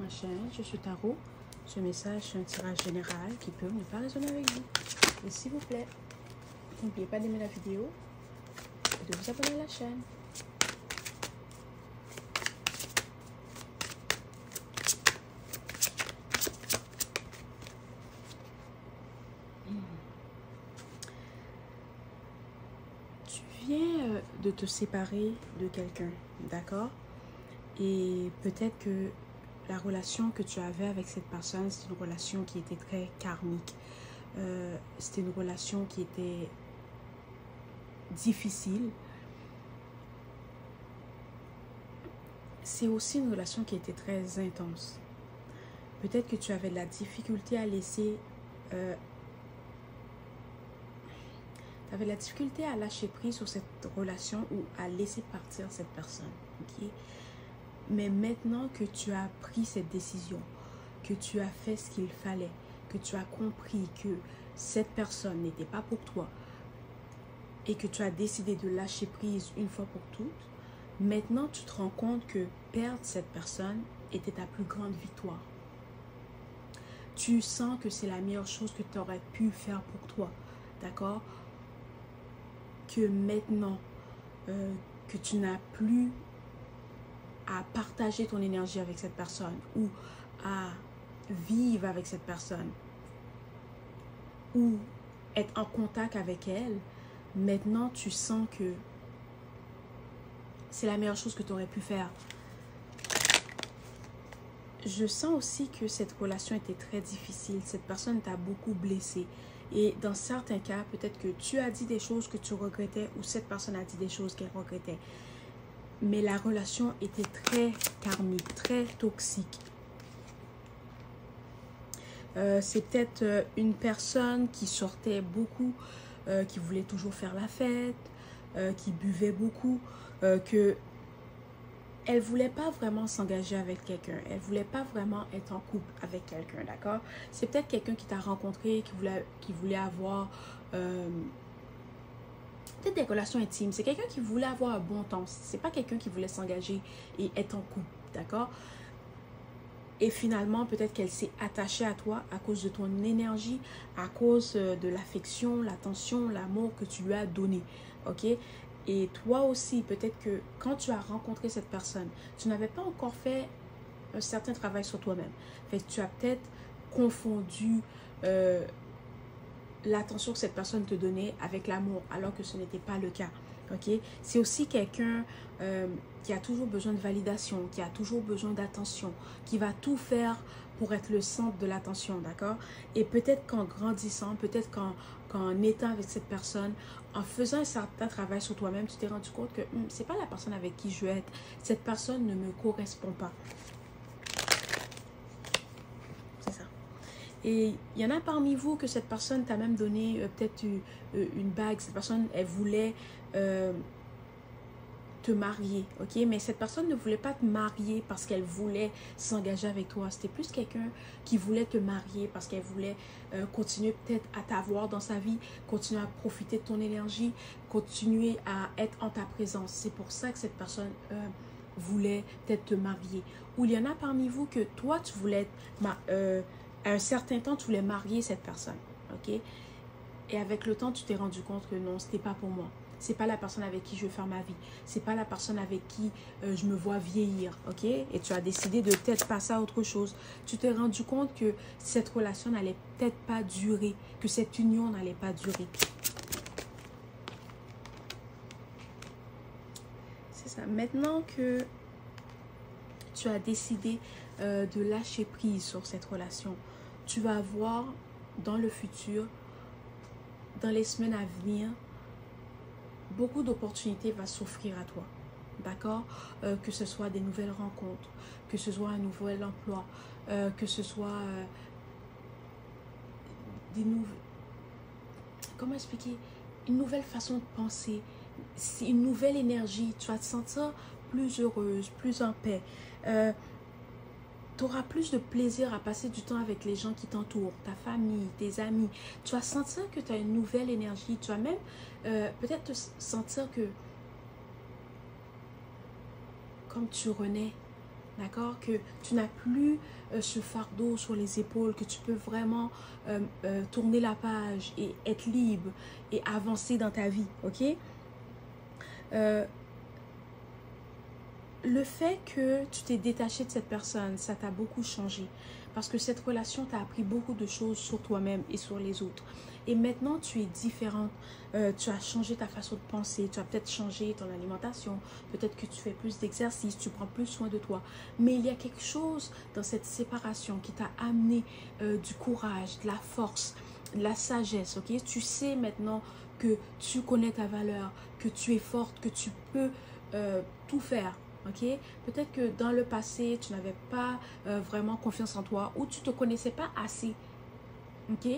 ma chaîne, je suis Tarot. Ce message, c'est un tirage général qui peut ne pas résonner avec vous. Et s'il vous plaît, n'oubliez pas d'aimer la vidéo et de vous abonner à la chaîne. Tu viens de te séparer de quelqu'un, d'accord? Et peut-être que la relation que tu avais avec cette personne, c'est une relation qui était très karmique. C'était une relation qui était difficile. C'est aussi une relation qui était très intense. Peut-être que tu avais de la difficulté à laisser... tu avais de la difficulté à lâcher prise sur cette relation ou à laisser partir cette personne. Okay? Mais maintenant que tu as pris cette décision, que tu as fait ce qu'il fallait, que tu as compris que cette personne n'était pas pour toi et que tu as décidé de lâcher prise une fois pour toutes, maintenant tu te rends compte que perdre cette personne était ta plus grande victoire. Tu sens que c'est la meilleure chose que tu aurais pu faire pour toi, d'accord? Que maintenant que tu n'as plus à partager ton énergie avec cette personne ou à vivre avec cette personne ou être en contact avec elle, maintenant tu sens que c'est la meilleure chose que tu aurais pu faire. Je sens aussi que cette relation était très difficile. Cette personne t'a beaucoup blessé. Et dans certains cas, peut-être que tu as dit des choses que tu regrettais ou cette personne a dit des choses qu'elle regrettait. Mais la relation était très karmique, très toxique. C'est peut-être une personne qui sortait beaucoup, qui voulait toujours faire la fête, qui buvait beaucoup, que elle voulait pas vraiment s'engager avec quelqu'un. Elle voulait pas vraiment être en couple avec quelqu'un, d'accord? C'est peut-être quelqu'un qui t'a rencontré, qui voulait avoir... peut-être des relations intimes. C'est quelqu'un qui voulait avoir un bon temps. C'est pas quelqu'un qui voulait s'engager et être en couple, d'accord? Et finalement, peut-être qu'elle s'est attachée à toi à cause de ton énergie, à cause de l'affection, l'attention, l'amour que tu lui as donné, ok? Et toi aussi, peut-être que quand tu as rencontré cette personne, tu n'avais pas encore fait un certain travail sur toi-même. Fait que tu as peut-être confondu l'attention que cette personne te donnait avec l'amour, alors que ce n'était pas le cas. Okay? C'est aussi quelqu'un qui a toujours besoin de validation, qui a toujours besoin d'attention, qui va tout faire pour être le centre de l'attention, d'accord? Et peut-être qu'en grandissant, peut-être qu'en étant avec cette personne, en faisant un certain travail sur toi-même, tu t'es rendu compte que c'est pas la personne avec qui je veux être. Cette personne ne me correspond pas. C'est ça. Et il y en a parmi vous que cette personne t'a même donné peut-être une bague. Cette personne, elle voulait te marier, ok? Mais cette personne ne voulait pas te marier parce qu'elle voulait s'engager avec toi. C'était plus quelqu'un qui voulait te marier parce qu'elle voulait continuer peut-être à t'avoir dans sa vie, continuer à profiter de ton énergie, continuer à être en ta présence. C'est pour ça que cette personne voulait peut-être te marier. Ou il y en a parmi vous que toi, tu voulais à un certain temps, tu voulais marier cette personne, ok? Et avec le temps, tu t'es rendu compte que non, c'était pas pour moi. C'est pas la personne avec qui je veux faire ma vie. C'est pas la personne avec qui je me vois vieillir, ok? Et tu as décidé de peut-être passer à autre chose. Tu t'es rendu compte que cette relation n'allait peut-être pas durer, que cette union n'allait pas durer. C'est ça. Maintenant que tu as décidé de lâcher prise sur cette relation, tu vas voir dans le futur, dans les semaines à venir, beaucoup d'opportunités vont s'offrir à toi, d'accord? Que ce soit des nouvelles rencontres, que ce soit un nouvel emploi, que ce soit des nouvelles... Comment expliquer? Une nouvelle façon de penser, une nouvelle énergie. Tu vas te sentir plus heureuse, plus en paix. Tu auras plus de plaisir à passer du temps avec les gens qui t'entourent, ta famille, tes amis. Tu vas sentir que tu as une nouvelle énergie. Tu vas même peut-être te sentir que comme tu renais, D'accord? Que tu n'as plus ce fardeau sur les épaules, que tu peux vraiment tourner la page et être libre et avancer dans ta vie. Ok? Le fait que tu t'es détaché de cette personne, ça t'a beaucoup changé. Parce que cette relation t'a appris beaucoup de choses sur toi-même et sur les autres. Et maintenant, tu es différente. Tu as changé ta façon de penser. Tu as peut-être changé ton alimentation. Peut-être que tu fais plus d'exercice. Tu prends plus soin de toi. Mais il y a quelque chose dans cette séparation qui t'a amené du courage, de la force, de la sagesse. Ok? Tu sais maintenant que tu connais ta valeur, que tu es forte, que tu peux tout faire. Ok? Peut-être que dans le passé, tu n'avais pas vraiment confiance en toi ou tu ne te connaissais pas assez. Ok?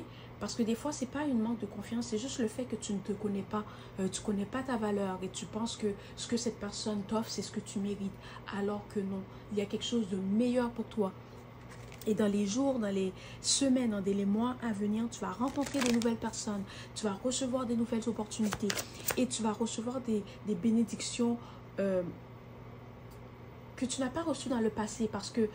Parce que des fois, ce n'est pas une manque de confiance, c'est juste le fait que tu ne te connais pas. Tu ne connais pas ta valeur et tu penses que ce que cette personne t'offre, c'est ce que tu mérites. Alors que non, il y a quelque chose de meilleur pour toi. Et dans les jours, dans les semaines, dans les mois à venir, tu vas rencontrer des nouvelles personnes. Tu vas recevoir des nouvelles opportunités. Et tu vas recevoir des bénédictions que tu n'as pas reçues dans le passé parce que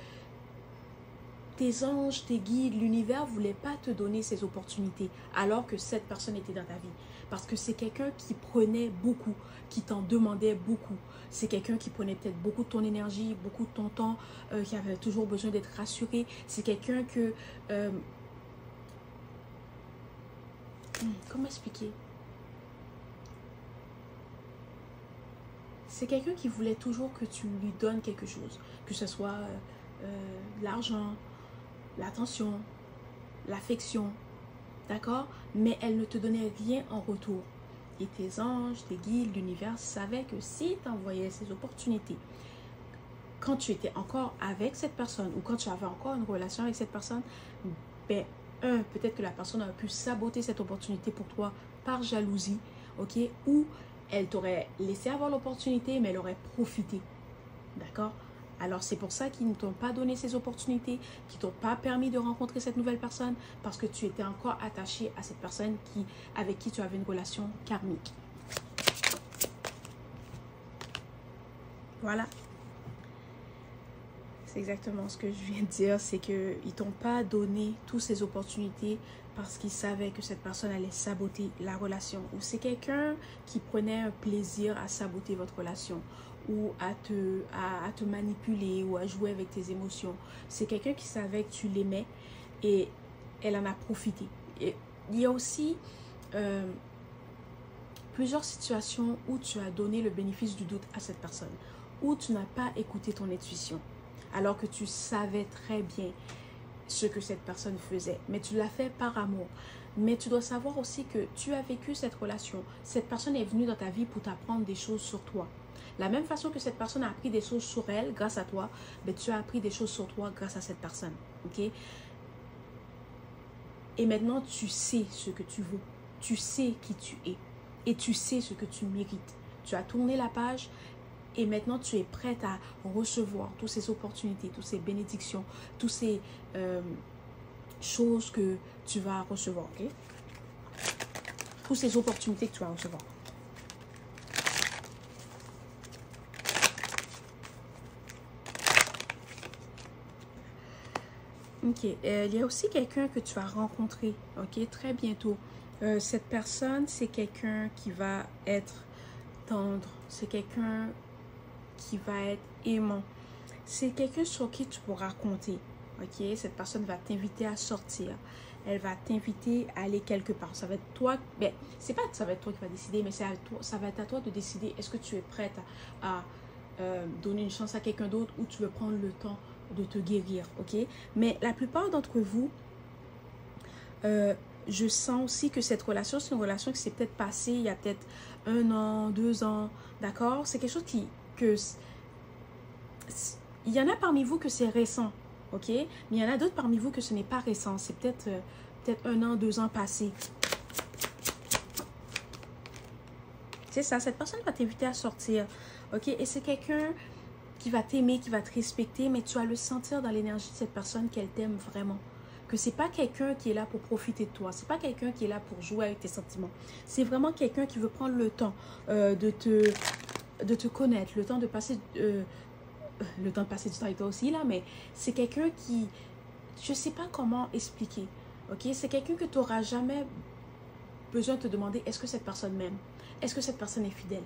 tes anges, tes guides, l'univers ne voulaient pas te donner ces opportunités alors que cette personne était dans ta vie. Parce que c'est quelqu'un qui prenait beaucoup, qui t'en demandait beaucoup. C'est quelqu'un qui prenait peut-être beaucoup de ton énergie, beaucoup de ton temps, qui avait toujours besoin d'être rassuré. C'est quelqu'un que... comment expliquer? C'est quelqu'un qui voulait toujours que tu lui donnes quelque chose. Que ce soit l'argent, l'attention, l'affection, d'accord? Mais elle ne te donnait rien en retour. Et tes anges, tes guides, l'univers savaient que si tu envoyais ces opportunités, quand tu étais encore avec cette personne ou quand tu avais encore une relation avec cette personne, ben, peut-être que la personne aurait pu saboter cette opportunité pour toi par jalousie, ok? Ou elle t'aurait laissé avoir l'opportunité, mais elle aurait profité, d'accord? Alors, c'est pour ça qu'ils ne t'ont pas donné ces opportunités, qui ne t'ont pas permis de rencontrer cette nouvelle personne, parce que tu étais encore attaché à cette personne avec qui tu avais une relation karmique. Voilà. C'est exactement ce que je viens de dire, c'est qu'ils ne t'ont pas donné toutes ces opportunités parce qu'ils savaient que cette personne allait saboter la relation. Ou c'est quelqu'un qui prenait un plaisir à saboter votre relation ou à te manipuler ou à jouer avec tes émotions. C'est quelqu'un qui savait que tu l'aimais et elle en a profité. Et il y a aussi plusieurs situations où tu as donné le bénéfice du doute à cette personne, où tu n'as pas écouté ton intuition, alors que tu savais très bien ce que cette personne faisait. Mais tu l'as fait par amour. Mais tu dois savoir aussi que tu as vécu cette relation. Cette personne est venue dans ta vie pour t'apprendre des choses sur toi. La même façon que cette personne a appris des choses sur elle grâce à toi, mais tu as appris des choses sur toi grâce à cette personne. Ok? Et maintenant, tu sais ce que tu vaux. Tu sais qui tu es. Et tu sais ce que tu mérites. Tu as tourné la page. Et maintenant, tu es prête à recevoir toutes ces opportunités, toutes ces bénédictions, toutes ces choses que tu vas recevoir. Okay? Toutes ces opportunités que tu vas recevoir. Ok. Il y a aussi quelqu'un que tu vas rencontrer. Ok, très bientôt. Cette personne, c'est quelqu'un qui va être tendre. C'est quelqu'un qui va être aimant. C'est quelqu'un sur qui tu pourras compter. Ok, cette personne va t'inviter à sortir. Elle va t'inviter à aller quelque part. Ça va être toi. Ben, c'est pas que ça va être toi qui va décider, mais c'est à toi. Ça va être à toi de décider. Est-ce que tu es prête à donner une chance à quelqu'un d'autre ou tu veux prendre le temps de te guérir. Ok, mais la plupart d'entre vous, je sens aussi que cette relation, c'est une relation qui s'est peut-être passée il y a peut-être 1 an, 2 ans. D'accord, c'est quelque chose il y en a parmi vous que c'est récent, ok? Mais il y en a d'autres parmi vous que ce n'est pas récent. C'est peut-être 1 an, 2 ans passés. C'est ça, cette personne va t'inviter à sortir, ok? Et c'est quelqu'un qui va t'aimer, qui va te respecter, mais tu vas le sentir dans l'énergie de cette personne qu'elle t'aime vraiment. Que c'est pas quelqu'un qui est là pour profiter de toi. C'est pas quelqu'un qui est là pour jouer avec tes sentiments. C'est vraiment quelqu'un qui veut prendre le temps de te connaître, le temps de passer le temps de passer du temps avec toi aussi, là, mais c'est quelqu'un qui, je sais pas comment expliquer, ok? C'est quelqu'un que tu n'auras jamais besoin de te demander, est-ce que cette personne m'aime? Est-ce que cette personne est fidèle?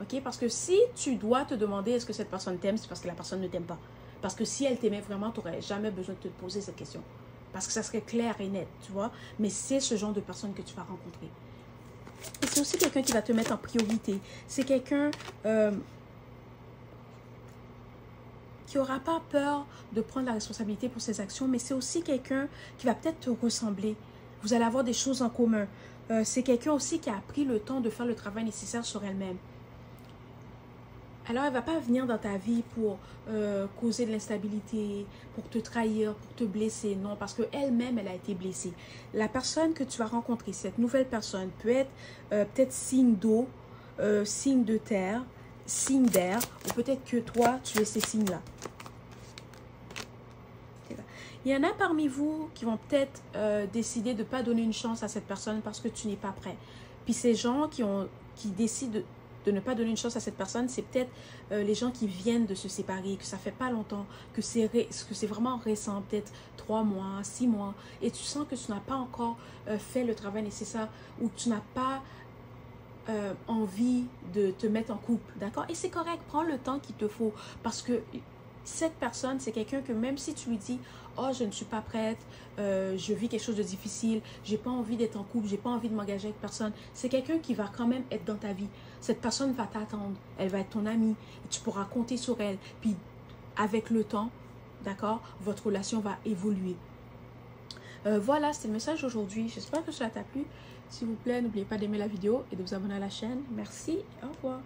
Ok? Parce que si tu dois te demander, est-ce que cette personne t'aime, c'est parce que la personne ne t'aime pas. Parce que si elle t'aimait vraiment, tu n'aurais jamais besoin de te poser cette question. Parce que ça serait clair et net, tu vois? Mais c'est ce genre de personne que tu vas rencontrer. Et c'est aussi quelqu'un qui va te mettre en priorité. C'est quelqu'un qui n'aura pas peur de prendre la responsabilité pour ses actions, mais c'est aussi quelqu'un qui va peut-être te ressembler. Vous allez avoir des choses en commun. C'est quelqu'un aussi qui a pris le temps de faire le travail nécessaire sur elle-même. Alors, elle ne va pas venir dans ta vie pour causer de l'instabilité, pour te trahir, pour te blesser. Non, parce qu'elle-même, elle a été blessée. La personne que tu vas rencontrer, cette nouvelle personne, peut être peut-être signe d'eau, signe de terre, signe d'air, ou peut-être que toi, tu es ces signes-là. Il y en a parmi vous qui vont peut-être décider de ne pas donner une chance à cette personne parce que tu n'es pas prêt. Puis ces gens qui décident de ne pas donner une chance à cette personne, c'est peut-être les gens qui viennent de se séparer, que ça fait pas longtemps, que c'est vraiment récent, peut-être 3 mois, 6 mois, et tu sens que tu n'as pas encore fait le travail nécessaire ou que tu n'as pas envie de te mettre en couple, d'accord? Et c'est correct, prends le temps qu'il te faut parce que cette personne, c'est quelqu'un que même si tu lui dis « Oh, je ne suis pas prête, je vis quelque chose de difficile, j'ai pas envie d'être en couple, j'ai pas envie de m'engager avec personne », c'est quelqu'un qui va quand même être dans ta vie. Cette personne va t'attendre, elle va être ton amie, et tu pourras compter sur elle. Puis avec le temps, d'accord, votre relation va évoluer. Voilà, c'était le message d'aujourd'hui. J'espère que cela t'a plu. S'il vous plaît, n'oubliez pas d'aimer la vidéo et de vous abonner à la chaîne. Merci, au revoir.